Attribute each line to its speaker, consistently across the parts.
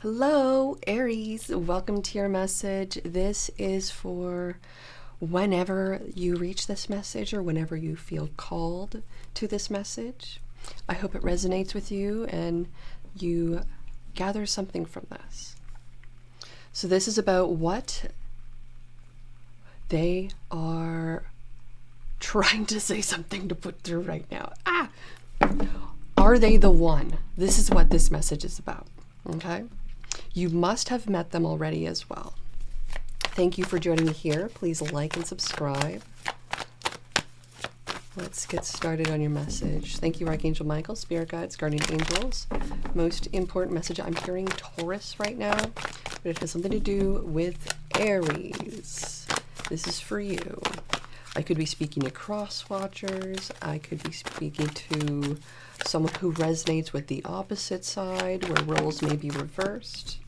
Speaker 1: Hello, Aries. Welcome to your message. This is for whenever you reach this message or whenever you feel called to this message. I hope it resonates with you and you gather something from this. So this is about what they are trying to say something to put through right now. Are they the one? This is what this message is about, okay? You must have met them already as well. Thank you for joining me here. Please like and subscribe. Let's get started on your message. Thank you, Archangel Michael, Spirit Guides, Guardian Angels. Most important message, I'm hearing Taurus right now, but it has something to do with Aries. This is for you. I could be speaking to cross-watchers. I could be speaking to someone who resonates with the opposite side, where roles may be reversed.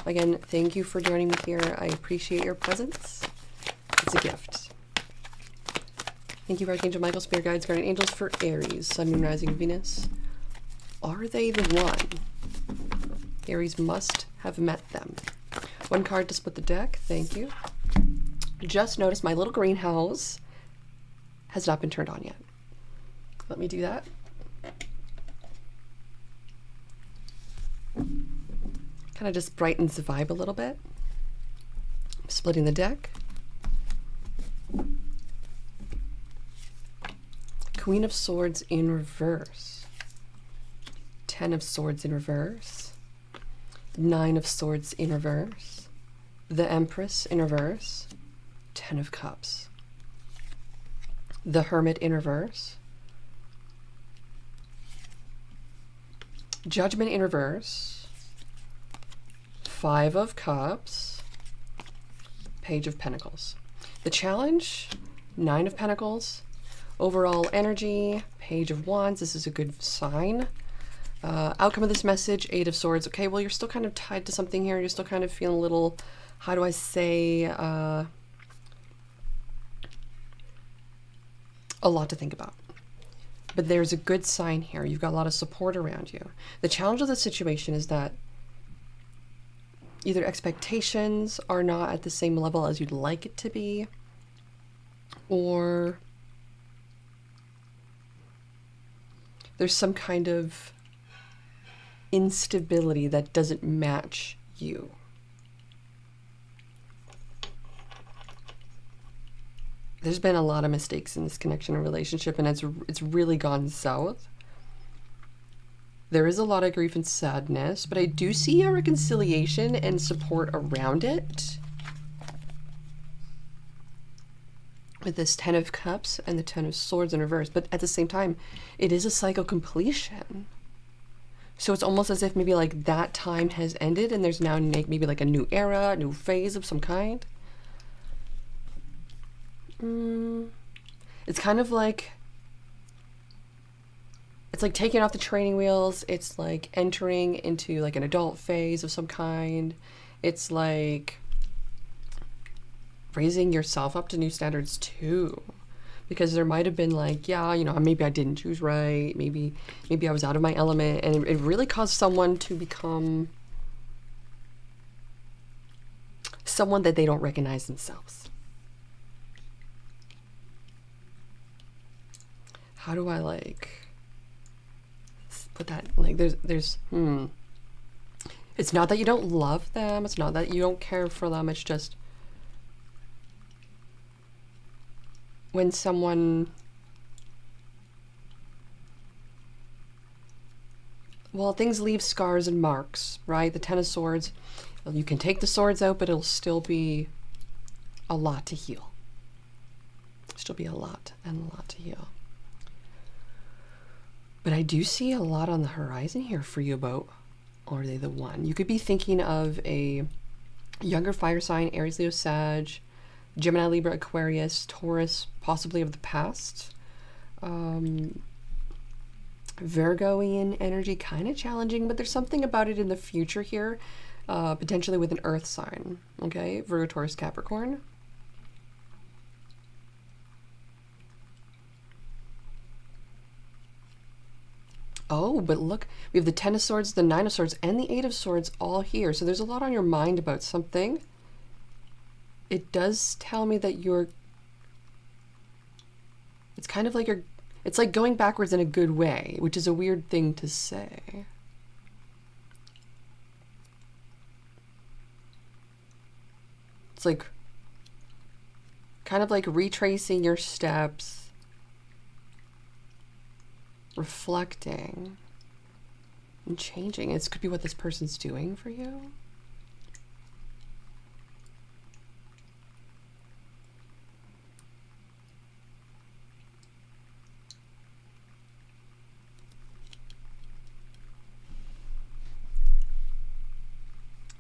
Speaker 1: Again, thank you for joining me here. I appreciate your presence. It's a gift. Thank you, Archangel Michael, Spirit Guides, Guardian Angels, for Aries, Sun, Moon, Rising, Venus. Are they the one? Aries must have met them. One card to split the deck. Thank you. Just noticed my little greenhouse has not been turned on yet. Let me do that. Kind of just brightens the vibe a little bit. Splitting the deck. Queen of Swords in reverse. 10 of Swords in reverse. 9 of Swords in reverse. The Empress in reverse. 10 of Cups. The Hermit in reverse. Judgment in reverse. 5 of Cups. Page of Pentacles. The challenge, 9 of Pentacles. Overall energy, Page of Wands. This is a good sign. Outcome of this message, 8 of Swords. Okay, well, you're still kind of tied to something here. You're still kind of feeling a little, how do I say, a lot to think about. But there's a good sign here. You've got a lot of support around you. The challenge of the situation is that either expectations are not at the same level as you'd like it to be, or there's some kind of instability that doesn't match you. There's been a lot of mistakes in this connection and relationship, and it's really gone south. There is a lot of grief and sadness, but I do see a reconciliation and support around it. With this 10 of Cups and the 10 of Swords in reverse, but at the same time, it is a cycle completion. So it's almost as if maybe like that time has ended and there's now maybe like a new era, a new phase of some kind. It's kind of like, it's like taking off the training wheels. It's like entering into like an adult phase of some kind. It's like raising yourself up to new standards too, because there might have been like, yeah, you know, maybe I didn't choose right. Maybe I was out of my element, and it really caused someone to become someone that they don't recognize themselves. How do I like put that, like there's it's not that you don't love them, it's not that you don't care for them, it's just when someone, well, things leave scars and marks, right? The 10 of Swords, you can take the swords out, but it'll still be a lot to heal. Still be a lot and a lot to heal. But I do see a lot on the horizon here for you about, are they the one? You could be thinking of a younger fire sign, Aries, Leo, Sag, Gemini, Libra, Aquarius, Taurus, possibly of the past. Virgoian energy, kind of challenging, but there's something about it in the future here, potentially with an earth sign. Okay, Virgo, Taurus, Capricorn. Oh, but look, we have the Ten of Swords, the Nine of Swords, and the Eight of Swords all here. So there's a lot on your mind about something. It does tell me that it's kind of like it's like going backwards in a good way, which is a weird thing to say. It's like kind of like retracing your steps, reflecting and changing. This could be what this person's doing for you.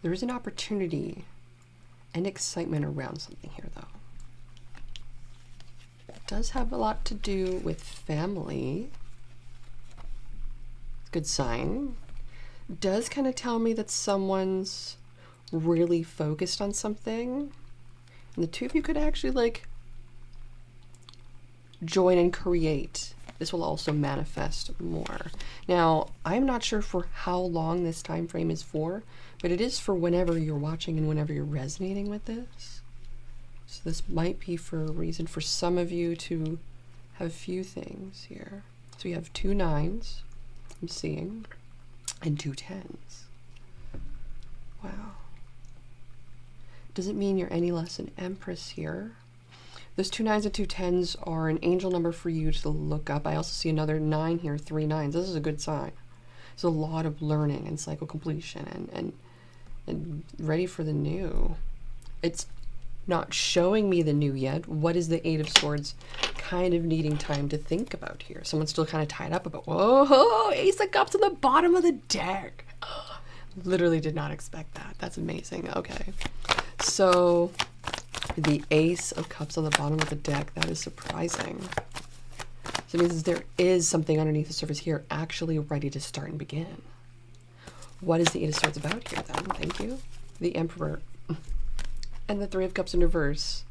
Speaker 1: There is an opportunity and excitement around something here, though. It does have a lot to do with family. Good sign. Does kind of tell me that someone's really focused on something, and the two of you could actually like join and create. This will also manifest more. Now, I'm not sure for how long this time frame is for, but it is for whenever you're watching and whenever you're resonating with this. So this might be for a reason for some of you to have a few things here. So we have 2 9s, I'm seeing, and 2 10s. Wow. Doesn't mean you're any less an Empress here. Those 2 9s and 2 10s are an angel number for you to look up. I also see another 9 here, 3 9s. This is a good sign. There's a lot of learning and cycle completion and ready for the new. It's not showing me the new yet. What is the 8 of Swords kind of needing time to think about here? Someone's still kind of tied up about, whoa, Ace of Cups on the bottom of the deck. Literally did not expect that. That's amazing. Okay. So the Ace of Cups on the bottom of the deck, that is surprising. So it means there is something underneath the surface here actually ready to start and begin. What is the 8 of Swords about here then? Thank you. The Emperor. And the 3 of Cups in reverse.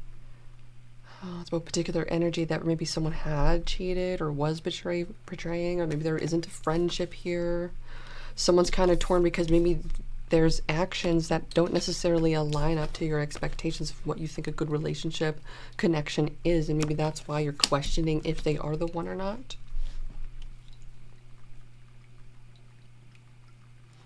Speaker 1: Oh, it's about particular energy that maybe someone had cheated or was betraying, or maybe there isn't a friendship here. Someone's kind of torn because maybe there's actions that don't necessarily align up to your expectations of what you think a good relationship connection is, and maybe that's why you're questioning if they are the one or not.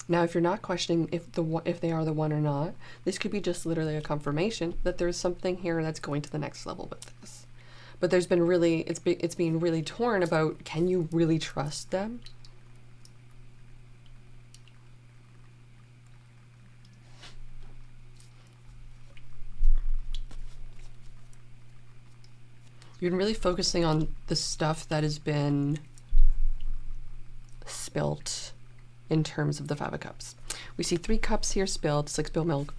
Speaker 1: Now, if you're not questioning if they are the one or not, this could be just literally a confirmation that there's something here that's going to the next level with this. But there's been really, it's being really torn about, can you really trust them? You've been really focusing on the stuff that has been spilt in terms of the 5 of Cups. We see 3 cups here spilled. It's like spilled milk.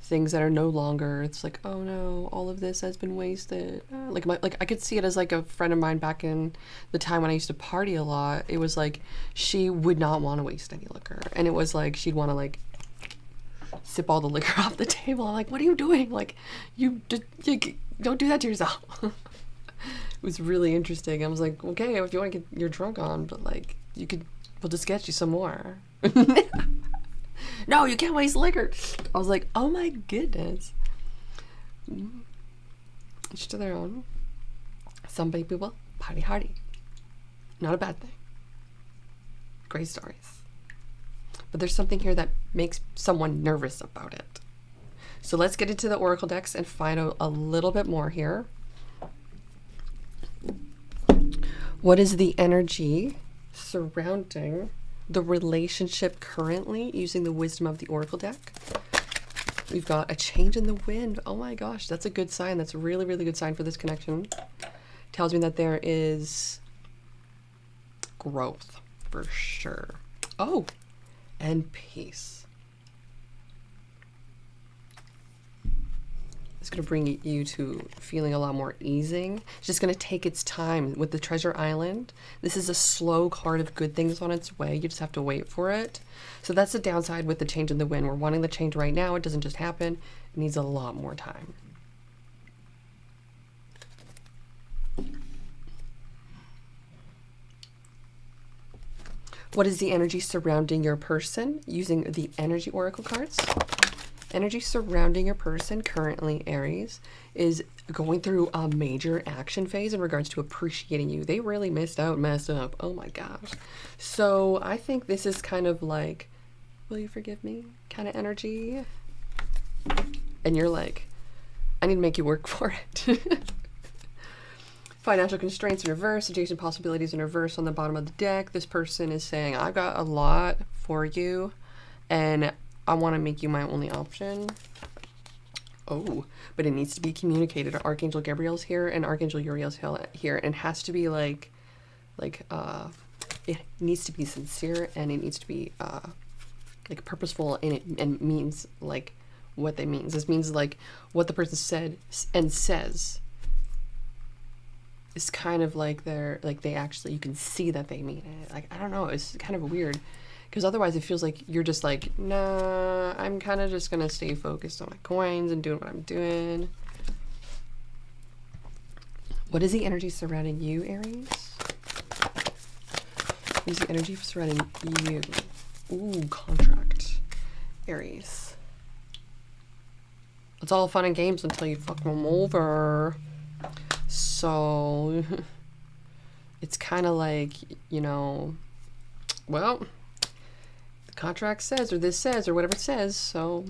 Speaker 1: Things that are no longer. It's like, oh no, all of this has been wasted. Like I could see it as like a friend of mine back in the time when I used to party a lot. It was like she would not want to waste any liquor, and it was like she'd want to like sip all the liquor off the table. I'm like, what are you doing? Like, you don't do that to yourself. It was really interesting. I was like, okay, if you want to get your drunk on, but like we'll just get you some more. No, you can't waste liquor. I was like, oh my goodness. Each to their own. Some people party hardy. Not a bad thing. Great stories. But there's something here that makes someone nervous about it. So let's get into the Oracle decks and find out a little bit more here. What is the energy surrounding the relationship currently using the wisdom of the Oracle deck? We've got a change in the wind. Oh my gosh, that's a good sign. That's a really, really good sign for this connection. Tells me that there is growth for sure. Oh, and peace. It's going to bring you to feeling a lot more easing. It's just going to take its time with the Treasure Island. This is a slow card of good things on its way. You just have to wait for it. So that's the downside with the change in the wind. We're wanting the change right now. It doesn't just happen. It needs a lot more time. What is the energy surrounding your person using the energy oracle cards? Energy surrounding your person currently, Aries, is going through a major action phase in regards to appreciating you. They really messed up. Oh my gosh. So I think this is kind of like, will you forgive me kind of energy. And you're like, I need to make you work for it. Financial constraints in reverse, adjacent possibilities in reverse on the bottom of the deck. This person is saying, I've got a lot for you and I want to make you my only option. Oh, but it needs to be communicated. Archangel Gabriel's here and Archangel Uriel's here. And it has to be like it needs to be sincere and it needs to be like purposeful and means like what they means. This means like what the person said and says. It's kind of like they actually, you can see that they mean it. Like, I don't know, it's kind of weird because otherwise it feels like you're just like, nah, I'm kind of just gonna stay focused on my coins and doing what I'm doing. What is the energy surrounding you, Aries? What is the energy surrounding you? Ooh, contract, Aries. It's all fun and games until you fuck them over. So it's kind of like, you know, well, the contract says, or this says, or whatever it says. So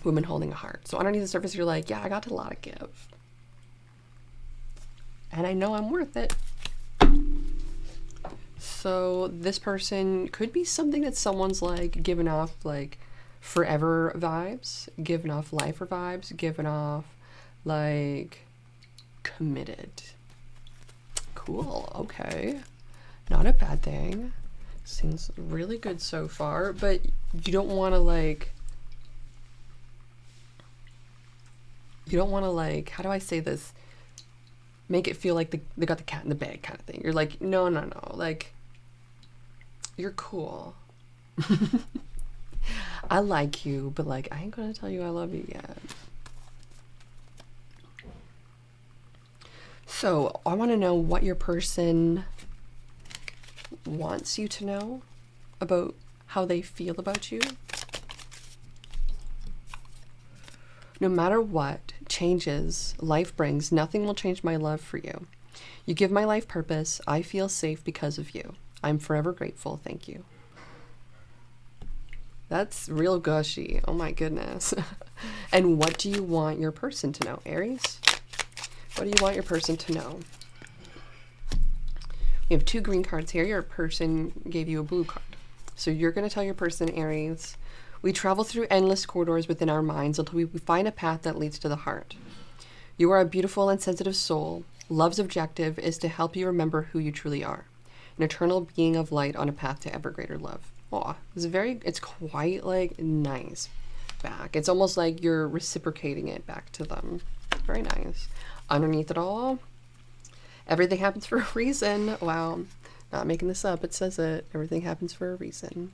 Speaker 1: woman holding a heart. So underneath the surface, you're like, yeah, I got a lot to give. And I know I'm worth it. So this person could be something that someone's like giving off like forever vibes, giving off lifer vibes, giving off like committed. Cool. Okay, not a bad thing. Seems really good so far, but you don't want to like, how do I say this, make it feel like they got the cat in the bag kind of thing. You're like, no, like, you're cool. I like you, but like, I ain't gonna tell you I love you yet. So I want to know what your person wants you to know about how they feel about you. No matter what changes life brings, nothing will change my love for you. You give my life purpose. I feel safe because of you. I'm forever grateful. Thank you. That's real gushy. Oh my goodness. And what do you want your person to know, Aries? What do you want your person to know? We have 2 green cards here. Your person gave you a blue card. So you're going to tell your person, Aries, we travel through endless corridors within our minds until we find a path that leads to the heart. You are a beautiful and sensitive soul. Love's objective is to help you remember who you truly are. An eternal being of light on a path to ever greater love. Aw, it's quite like nice back. It's almost like you're reciprocating it back to them. Very nice. Underneath it all, everything happens for a reason. Wow, not making this up, it says it. Everything happens for a reason.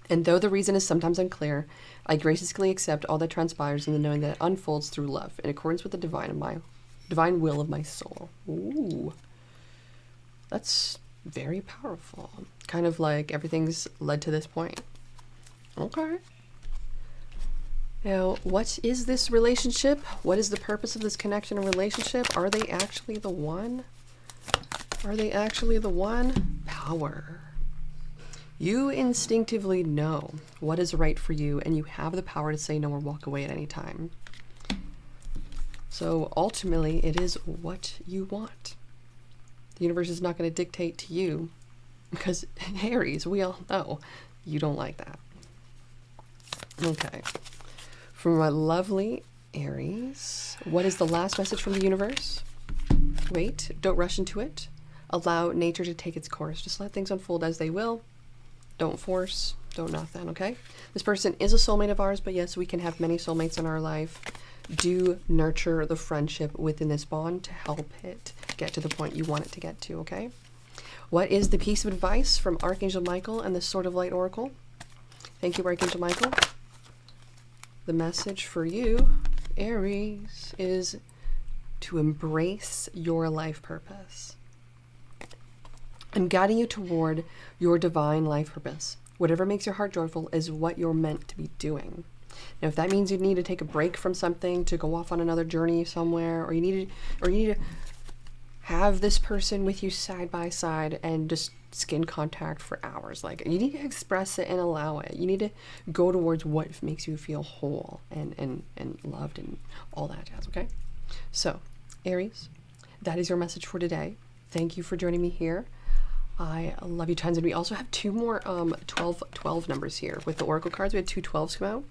Speaker 1: And though the reason is sometimes unclear, I graciously accept all that transpires in the knowing that it unfolds through love, in accordance with the divine will of my soul. Ooh, that's very powerful. Kind of like everything's led to this point. Okay. Now, what is this relationship? What is the purpose of this connection and relationship? Are they actually the one? Are they actually the one? Power. You instinctively know what is right for you, and you have the power to say no or walk away at any time. So ultimately, it is what you want. The universe is not going to dictate to you because, Aries, we all know you don't like that. Okay. From my lovely Aries, what is the last message from the universe? Wait, don't rush into it. Allow nature to take its course. Just let things unfold as they will. Don't force. Don't knock that, okay? This person is a soulmate of ours, but yes, we can have many soulmates in our life. Do nurture the friendship within this bond to help it get to the point you want it to get to, okay? What is the piece of advice from Archangel Michael and the Sword of Light Oracle? Thank you, Archangel Michael. The message for you, Aries, is to embrace your life purpose. I'm guiding you toward your divine life purpose. Whatever makes your heart joyful is what you're meant to be doing. Now, if that means you need to take a break from something to go off on another journey somewhere, or you need to have this person with you side by side and just skin contact for hours, like, you need to express it and allow it. You need to go towards what makes you feel whole and loved and all that jazz, okay? So, Aries, that is your message for today. Thank you for joining me here. I love you tons. And we also have two more 12 numbers here. With the Oracle cards, we had two 12s come out.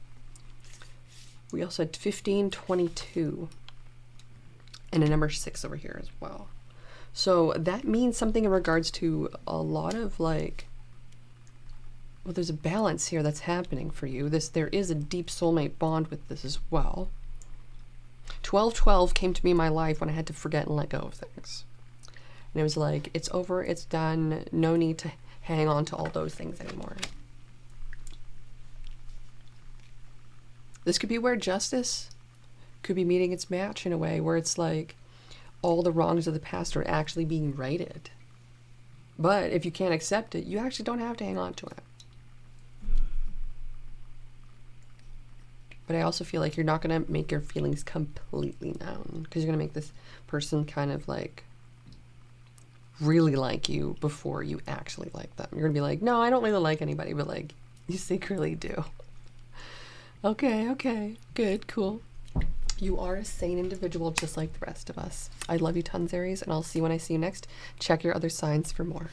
Speaker 1: We also had 15, 22, and a number 6 over here as well. So that means something in regards to a lot of, like, well, there's a balance here that's happening for you. There is a deep soulmate bond with this as well. 12-12 came to me in my life when I had to forget and let go of things. And it was like, it's over, it's done, no need to hang on to all those things anymore. This could be where justice could be meeting its match in a way where it's like all the wrongs of the past are actually being righted. But if you can't accept it, you actually don't have to hang on to it. But I also feel like you're not going to make your feelings completely known, because you're going to make this person kind of like really like you before you actually like them. You're going to be like, no, I don't really like anybody, but like you secretly do. Okay, good, cool. You are a sane individual just like the rest of us. I love you tons, Aries, and I'll see you when I see you next. Check your other signs for more.